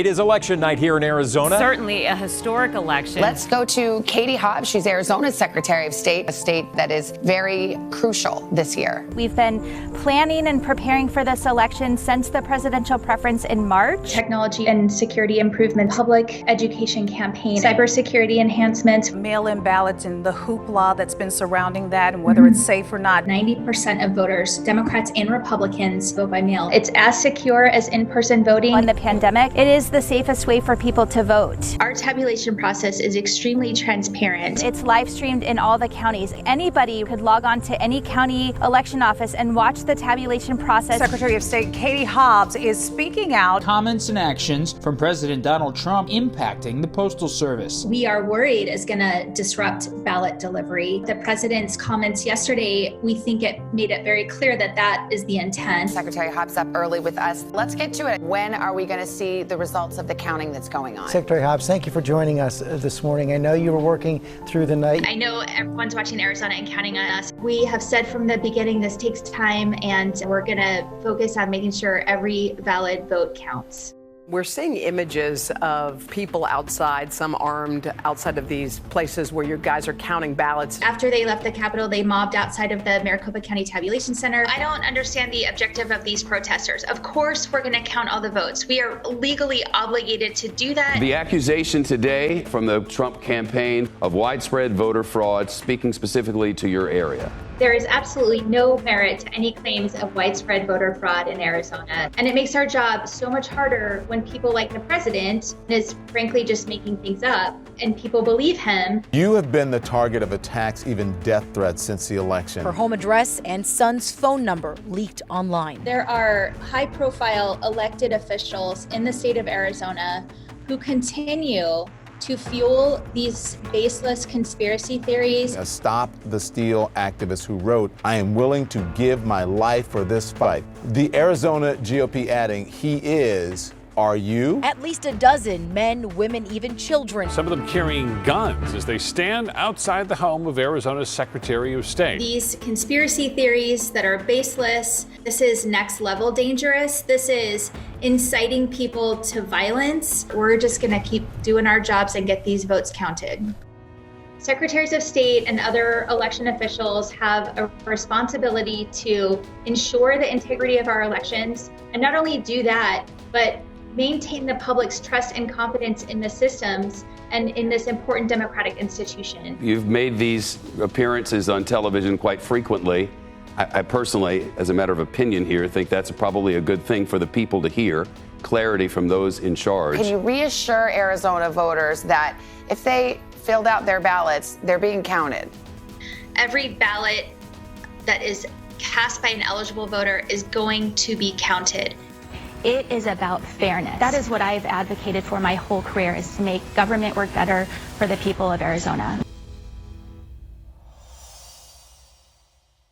It is election night here in Arizona. Certainly a historic election. Let's go to Katie Hobbs. She's Arizona's Secretary of State, a state that is very crucial this year. We've been planning and preparing for this election since the presidential preference in March. Technology and security improvement, public education campaign, cybersecurity enhancements, mail-in ballots and the hoopla that's been surrounding that and whether it's safe or not. 90% of voters, Democrats and Republicans, vote by mail. It's as secure as in-person voting. In the pandemic, it is the safest way for people to vote. Our tabulation process is extremely transparent. It's live streamed in all the counties. Anybody could log on to any county election office and watch the tabulation process. Secretary of State Katie Hobbs is speaking out. Comments and actions from President Donald Trump impacting the Postal Service. We are worried is going to disrupt ballot delivery. The president's comments yesterday, we think it made it very clear that that is the intent. Secretary Hobbs up early with us. Let's get to it. When are we going to see the results of the counting that's going on? Secretary Hobbs, thank you for joining us this morning. I know you were working through the night. I know everyone's watching Arizona and counting on us. We have said from the beginning this takes time, and we're going to focus on making sure every valid vote counts. We're seeing images of people outside, some armed, outside of these places where your guys are counting ballots. After they left the Capitol, they mobbed outside of the Maricopa County Tabulation Center. I don't understand the objective of these protesters. Of course, we're going to count all the votes. We are legally obligated to do that. The accusation today from the Trump campaign of widespread voter fraud, speaking specifically to your area. There is absolutely no merit to any claims of widespread voter fraud in Arizona. And it makes our job so much harder when people like the president is frankly just making things up and people believe him. You have been the target of attacks, even death threats since the election. Her home address and son's phone number leaked online. There are high-profile elected officials in the state of Arizona who continue to fuel these baseless conspiracy theories. A Stop the Steal activist who wrote, "I am willing to give my life for this fight." The Arizona GOP adding, "He is, are you?" At least a dozen men, women, even children. Some of them carrying guns as they stand outside the home of Arizona's Secretary of State. These conspiracy theories that are baseless, this is next level dangerous. This is inciting people to violence. We're just going to keep doing our jobs and get these votes counted. Secretaries of State and other election officials have a responsibility to ensure the integrity of our elections, and not only do that, but maintain the public's trust and confidence in the systems and in this important democratic institution. You've made these appearances on television quite frequently. I personally, as a matter of opinion here, think that's probably a good thing for the people to hear, clarity from those in charge. Can you reassure Arizona voters that if they filled out their ballots, they're being counted? Every ballot that is cast by an eligible voter is going to be counted. It is about fairness. That is what I've advocated for my whole career, is to make government work better for the people of Arizona.